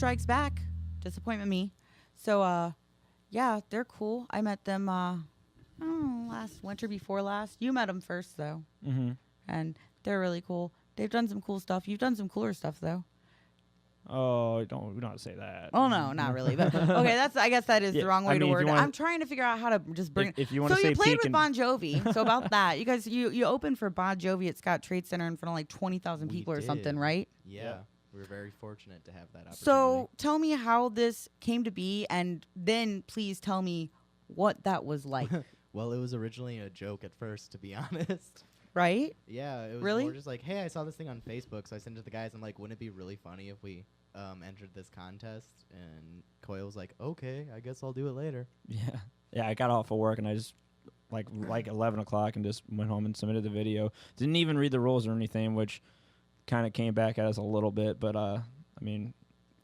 strikes back. Disappointment me. So, yeah, they're cool. I met them last winter before last. You met them first, though. Mm-hmm. And they're really cool. They've done some cool stuff. You've done some cooler stuff, though. Oh, we don't say that. Oh, no, not really. But okay, I guess that is the wrong way to word it. I'm trying to figure out how to just bring if you want to say So you played with Bon Jovi. So about that, you guys, you opened for Bon Jovi at Scott Trade Center in front of like 20,000 people or something, right? Yeah. We were very fortunate to have that opportunity. So tell me how this came to be, and then please tell me what that was like. Well, it was originally a joke at first, to be honest. Right? Yeah, it was Really? more just like, hey, I saw this thing on Facebook, so I sent it to the guys. I'm like, wouldn't it be really funny if we entered this contest? And Coyle was like, okay, I guess I'll do it later. Yeah. I got off of work and I just like 11 o'clock and just went home and submitted the video. Didn't even read the rules or anything, which kind of came back at us a little bit. But I mean.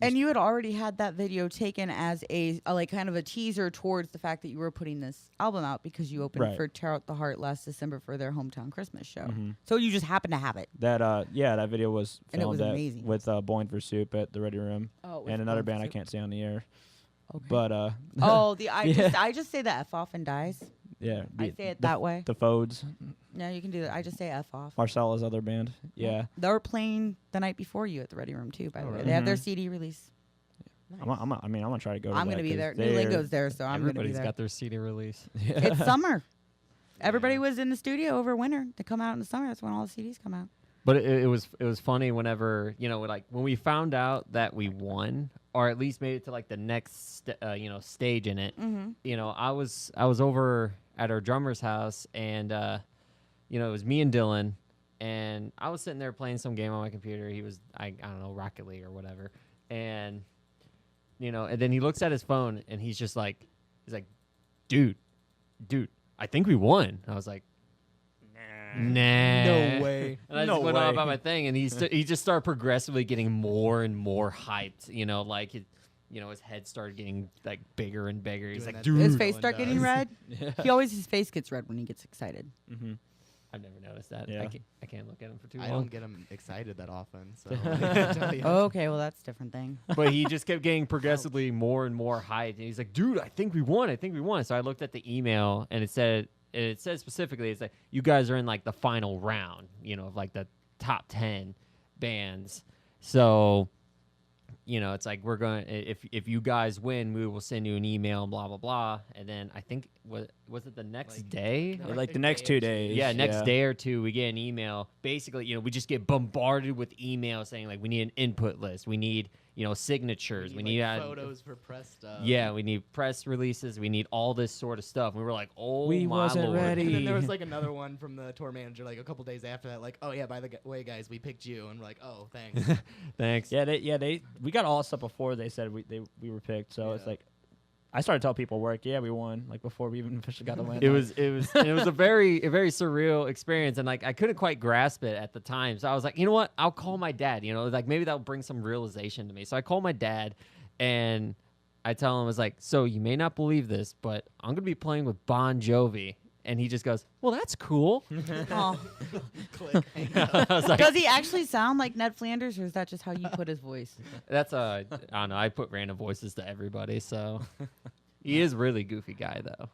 And you had already had that video taken as a like kind of a teaser towards the fact that you were putting this album out because you opened for Tear Out the Heart last December for their hometown Christmas show. Mm-hmm. So you just happened to have it. That video was filmed and it was amazing. With Boing for Soup at the Ready Room and another band I can't say on the air. Okay. But I just say the F off and dies. Yeah, I say it that way. The Fodes. No, you can do that. I just say F off. Marcella's other band. Yeah. They were playing the night before you at the Ready Room too. By the way, they have their CD release. Nice. I'm gonna try to go. I'm gonna be there. New Lingo's there, so I'm gonna be there. Everybody's got their CD release. Yeah. It's summer. Everybody was in the studio over winter. They come out in the summer. That's when all the CDs come out. But it was funny whenever, like when we found out that we won, or at least made it to like the next stage in it. Mm-hmm. I was over at our drummer's house, and it was me and Dylan, and I was sitting there playing some game on my computer. He was I don't know, Rocket League or whatever, and and then he looks at his phone and he's like, dude, I think we won. I was like, nah. No way. And I just went on about my thing, and he just started progressively getting more and more hyped. His head started getting like bigger and bigger. He's like, dude. His face start getting red? Yeah. His face gets red when he gets excited. Mm-hmm. I've never noticed that. Yeah. I can't look at him for too long. I don't get him excited that often, so I can't tell you. Okay, well, that's a different thing. But he just kept getting progressively more and more hyped, and he's like, dude, I think we won. So I looked at the email, and it said specifically, it's like, you guys are in like the final round, of like the top 10 bands. So, it's like, we're going to, if you guys win, we will send you an email and blah, blah, blah. And then I think, was it the next day? Like the next 2 days. Yeah, next day or two, we get an email. Basically, we just get bombarded with emails saying like, we need an input list. We need, signatures. We need photos for press stuff. Yeah, we need press releases. We need all this sort of stuff. And we were like, oh, we my wasn't Lord. ready. And then there was like another one from the tour manager like a couple days after that, like, oh yeah, by the way, guys, we picked you, and we're like, oh, thanks. Thanks. Yeah, we got all the stuff before they said we were picked. So it's like, I started telling people at work, yeah, we won, like before we even officially got the win. It was a very surreal experience, and like I couldn't quite grasp it at the time. So I was like, you know what? I'll call my dad. Like maybe that'll bring some realization to me. So I call my dad, and I tell him, I was like, so you may not believe this, but I'm gonna be playing with Bon Jovi. And he just goes, well, that's cool. Oh. Click. I was like, Does he actually sound like Ned Flanders, or is that just how you put his voice? that's I don't know. I put random voices to everybody, so he is a really goofy guy, though.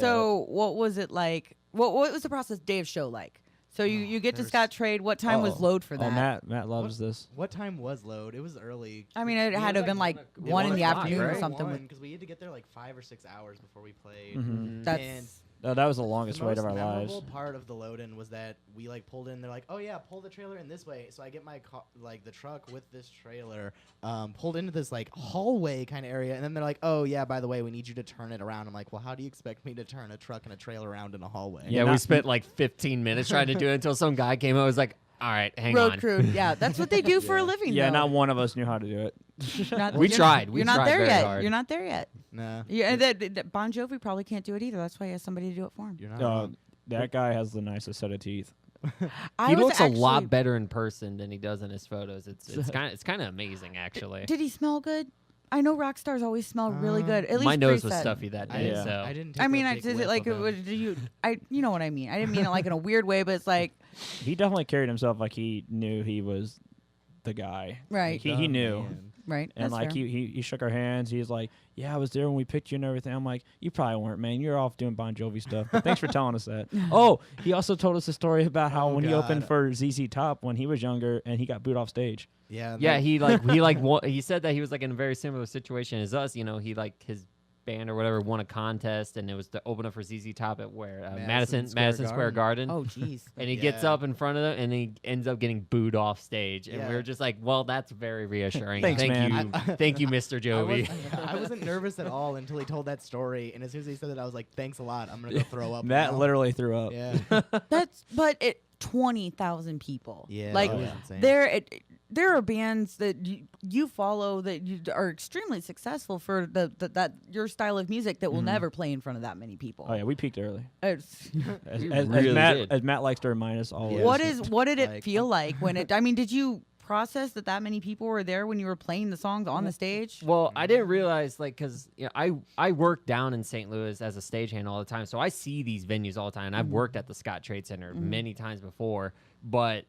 So what was it like? What was the process day of show like? So you get to Scott Trade. What time was load for that? Matt loves this. What time was load? It was early. I mean, it had to have been like 1 in the afternoon or something. Because we had to get there like 5 or 6 hours before we played. Mm-hmm. That's that was the longest wait of our lives. The most memorable part of the load-in was that we like pulled in. They're like, "Oh yeah, pull the trailer in this way." So I get my the truck with this trailer pulled into this like hallway kind of area, and then they're like, "Oh yeah, by the way, we need you to turn it around." I'm like, "Well, how do you expect me to turn a truck and a trailer around in a hallway?" Yeah, we spent like 15 minutes trying to do it until some guy came out and was like, all right, hang Road on. crew. Yeah, that's what they do for a living. Yeah, though. not one of us knew how to do it. We tried. You're not there very yet. hard. You're not there yet. Nah. Yeah, Bon Jovi probably can't do it either. That's why he has somebody to do it for him. You're not. That guy has the nicest set of teeth. He looks a lot better in person than he does in his photos. It's kind of amazing, actually. Did he smell good? I know rock stars always smell really good. At least my nose was Grace said. stuffy that day, so I didn't. Take I mean, a big is it whiff like of him. you know what I mean? I didn't mean it like in a weird way, but it's like He definitely carried himself like he knew he was the guy. Right. He knew. Man. Right. And That's like fair. he shook our hands. He's like, "Yeah, I was there when we picked you and everything." I'm like, "You probably weren't, man. You're off doing Bon Jovi stuff." But thanks for telling us that. Oh, he also told us a story about how Oh, when he opened God. for ZZ Top when he was younger and he got booed off stage. Yeah. Yeah, he he said that he was like in a very similar situation as us. You know, he like his band or whatever won a contest, and it was to open up for ZZ Top at where Madison Square Garden. Oh, jeez. And he gets Yeah. up in front of them, and he ends up getting booed off stage. And we Yeah. were just like, "Well, that's very reassuring. Thanks, thank man. you, thank you, Mr. Jovi." I wasn't nervous at all until he told that story, and as soon as he said it, I was like, "Thanks a lot. I'm gonna go throw up." Matt now." literally threw up. Yeah. But it 20,000 people. Yeah. Like that was insane. there are bands that you follow that you are extremely successful for that your style of music that will never play in front of that many people. Oh yeah, we peaked early. It's- As, We as, really did. as Matt likes to remind us always. what did it Like- feel like when it? I mean, did you process that many people were there when you were playing the songs on the stage? Well, I didn't realize, like, because you know, I work down in St. Louis as a stagehand all the time, so I see these venues all the time. And I've worked at the Scott Trade Center many times before, but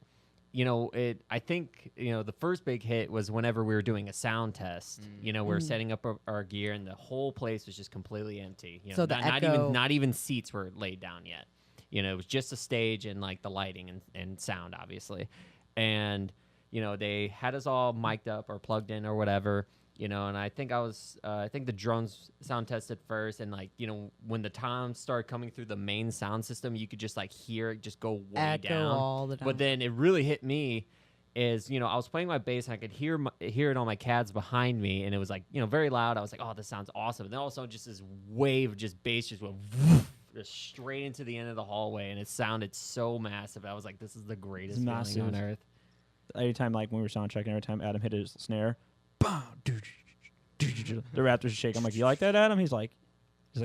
you know, I think you know the first big hit was whenever we were doing a sound test. You know, we were setting up our gear, and the whole place was just completely empty. You know, So the not echo- not even seats were laid down yet. You know, it was just a stage and like the lighting and sound, obviously, and you know, they had us all mic'd up or plugged in or whatever, you know, and I think I think the drums sound tested first. And like, you know, when the toms started coming through the main sound system, you could just like hear it just go way Echo down. all the time. But then it really hit me is, you know, I was playing my bass and I could hear it on my cads behind me. And it was like, you know, very loud. I was like, oh, this sounds awesome. And then all of a sudden just this wave of just bass just went just straight into the end of the hallway. And it sounded so massive. I was like, this is the greatest feeling on massive. earth. Every time, like when we were sound checking, every time Adam hit his snare, the Raptors shake. I'm like, "You like that, Adam?" He's like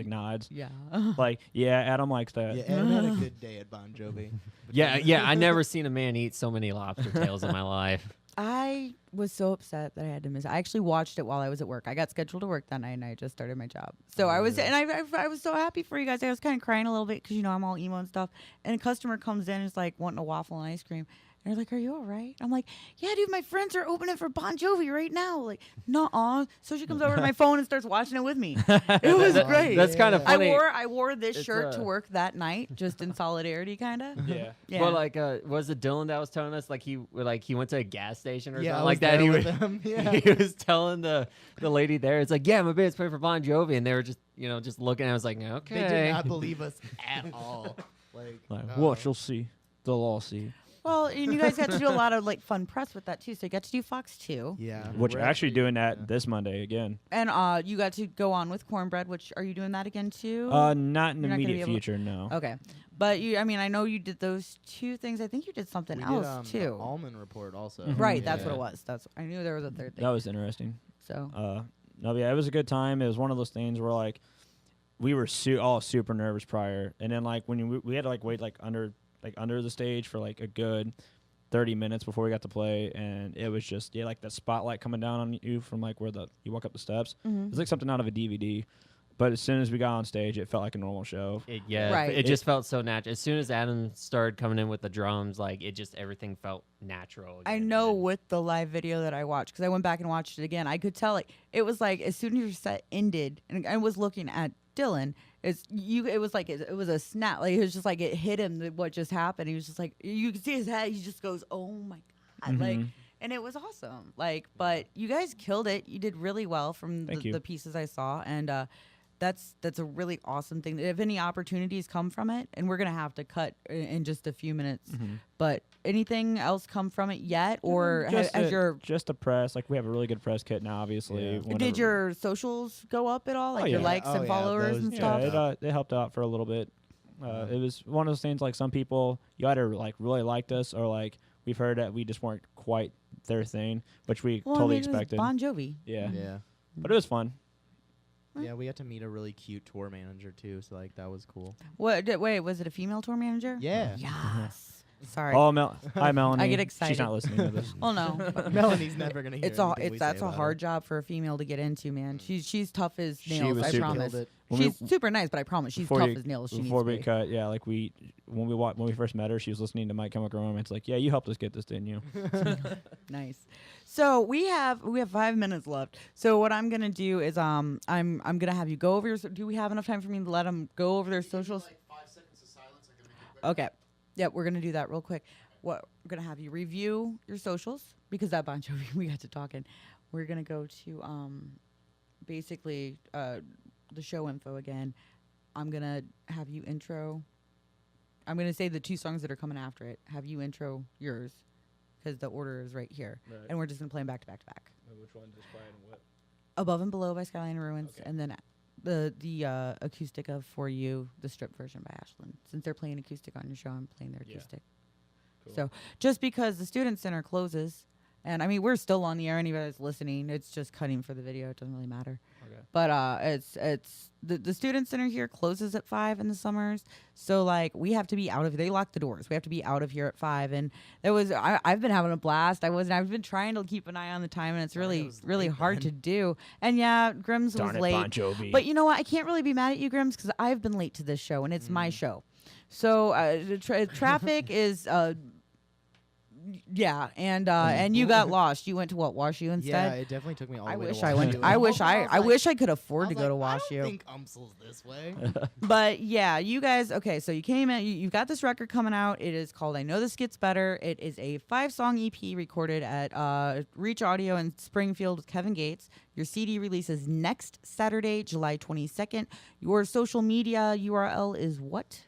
nods. Yeah. Like, yeah, Adam likes that. Yeah, Adam had a good day at Bon Jovi. Yeah, I never seen a man eat so many lobster tails in my life. I was so upset that I had to miss it. I actually watched it while I was at work. I got scheduled to work that night, and I just started my job. So I was, and I was so happy for you guys. I was kind of crying a little bit because, you know, I'm all emo and stuff. And a customer comes in and is like wanting a waffle and ice cream. And they're like, "Are you all right?" I'm like, "Yeah, dude, my friends are opening for Bon Jovi right now." Like, nuh-uh. So she comes over to my phone and starts watching it with me. It was great. That's kind of funny. I wore this It's, shirt to work that night, just in solidarity, kind of. Yeah. Yeah. Well, like, was it Dylan that was telling us like he went to a gas station or Yeah, something I like was that? there He with was, them, yeah. he was telling the lady there, it's like, yeah, my band's playing for Bon Jovi, and they were just just looking. I was like, okay. They did not believe us at all. Like, what you'll see, they'll all see. Well, and you guys got to do a lot of like fun press with that too. So you got to do Fox 2. Yeah. Which we're we're actually doing that this Monday again. And you got to go on with Cornbread, which are you doing that again too? Not in the You're not gonna be immediate able- future, no. Okay. But I mean, I know you did those two things. I think you did something We else did, too. Almond Report also. Right, that's what Yeah. it was. I knew there was a third thing. That was interesting. So No, yeah, it was a good time. It was one of those things where like we were all super nervous prior, and then like when we had to like wait like under the stage for like a good 30 minutes before we got to play, and it was just like the spotlight coming down on you from like where you walk up the steps. It was like something out of a DVD. But as soon as we got on stage, it felt like a normal show. Right. It just felt so natural. As soon as Adam started coming in with the drums, like everything felt natural. I again. know And with the live video that I watched, because I went back and watched it again, I could tell like it was like as soon as your set ended, and I was looking at Dylan. It was like it was a snap. Like it was just like it hit him what just happened. He was just like, you could see his head. He just goes, "Oh my god!" Like, and it was awesome. Like, but you guys killed it. You did really well from the pieces I saw, and that's a really awesome thing. If any opportunities come from it, and we're gonna have to cut in just a few minutes, but anything else come from it yet, or just a press? Like we have a really good press kit now, obviously. Yeah. did your socials go up at all, like your likes and followers and stuff? Yeah, it helped out for a little bit. It was one of those things like some people you either like really liked us or like we've heard that we just weren't quite their thing, which we totally expected. It was Bon Jovi. Yeah, Yeah. but it was fun. Yeah, we got to meet a really cute tour manager too, so like that was cool. Wait, was it a female tour manager? Yeah. Yes. Sorry. Oh, hi, Melanie. I get excited. She's not listening to this. Oh no. Melanie's never gonna hear. That's a hard job for a female to get into, man. She's tough as nails. was I super- promise. When She's super nice, but I promise she's tough as nails. She needs Before to we be. cut, yeah, like when we first met her, she was listening to My Chemical Romance. Like, yeah, you helped us get this, didn't you? Nice. So we have 5 minutes left. So what I'm gonna do is I'm gonna have you go over your. Do we have enough time for me to let them go over their socials? Like 5 seconds of silence. I can make it quick. Okay. Yep, we're gonna do that real quick. What we're gonna have you review your socials because that Bon Jovi we got to talking. We're gonna go to basically the show info again. I'm gonna have you intro. I'm gonna say the 2 songs that are coming after it. Have you intro yours because the order is right here, Right. and we're just gonna play them back to back to back. Which one? Just quiet and what? Above and Below by Skyline and Ruins, Okay. and then the acoustic of For You, the strip version by Ashland. Since they're playing acoustic on your show, I'm playing their Yeah. acoustic. Cool. So just because the Student Center closes, and I mean we're still on the air, anybody's listening, it's just cutting for the video. It doesn't really matter. Okay. But it's the Student Center here closes at 5 in the summers, so like we have to be out of. They lock the doors. We have to be out of here at 5, and I've been having a blast. I've been trying to keep an eye on the time, and it's really hard then. to do. And yeah, Grimm's Darn was it, late. Bon Jovi. But you know what? I can't really be mad at you, Grims, because I've been late to this show, and it's my show. So traffic is, yeah, and you got lost. You went to what, WashU instead? Yeah, it definitely took me all the I way wish to I went. WashU. I wish was I like- wish I could I afford to was go to like, I WashU. don't think UMSL's this way. But yeah, you guys. Okay, so you came in. You've got this record coming out. It is called "I Know This Gets Better." It is a 5-song EP recorded at Reach Audio in Springfield with Kevin Gates. Your CD release is next Saturday, July 22nd. Your social media URL is what?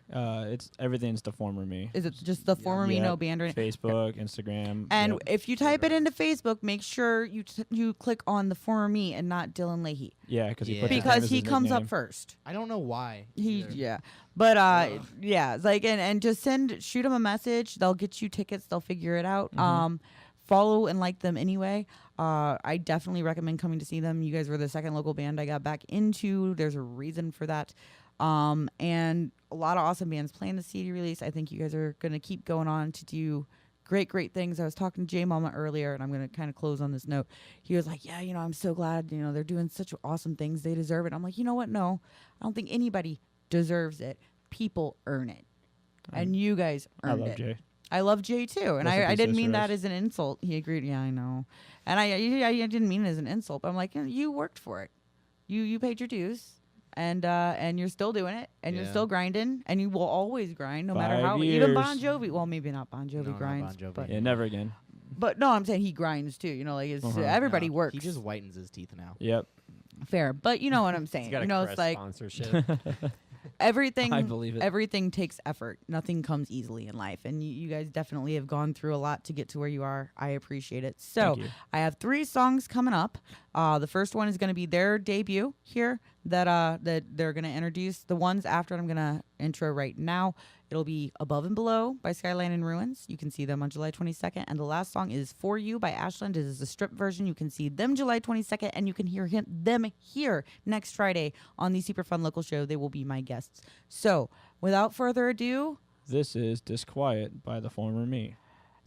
Everything's the former me. Is it just the former me, no band or anything? Facebook, Instagram. And yep. if you type it into Facebook, make sure you click on the former me and not Dylan Leahy Yeah, because he Yeah. put his name because as he his comes up nickname. first. I don't know why. He either. yeah, but yeah, like and just shoot them a message. They'll get you tickets. They'll figure it out. Follow and like them anyway. I definitely recommend coming to see them. You guys were the second local band I got back into. There's a reason for that. And a lot of awesome bands playing the CD release. I think you guys are gonna keep going on to do great things. I was talking to Jay Mama earlier, and I'm going to kind of close on this note. He was like, yeah, I'm so glad, they're doing such awesome things. They deserve it. I'm like, you know what? No, I don't think anybody deserves it. People earn it. And you guys I earned love it. Jay. I love Jay too. And Rest in I peace, didn't mean Sister that Rose. as an insult. He agreed. Yeah, I know. And I didn't mean it as an insult. But I'm like, you worked for it. You paid your dues. And you're still doing it, and you're Yeah. still grinding, and you will always grind, no matter 5 how. Even years. Bon Jovi, well, maybe not Bon Jovi No, not grinds, Bon Jovi. but Yeah, never again. no, I'm saying he grinds too. Like it's everybody No, works. He just whitens his teeth now. Yep. fair, but you know what I'm saying. He's got a It's Crest like sponsorship. everything. I believe it. Everything takes effort. Nothing comes easily in life, and you guys definitely have gone through a lot to get to where you are. I appreciate it. So Thank you. I have 3 songs coming up. The first one is going to be their debut here that they're going to introduce. The ones after I'm going to intro right now. It'll be Above and Below by Skyline and Ruins. You can see them on July 22nd. And the last song is For You by Ashland. It is the strip version. You can see them July 22nd, and you can hear them here next Friday on the Superfun local show. They will be my guests. So without further ado, This is Disquiet by the former me.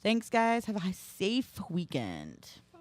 thanks, guys. Have a safe weekend.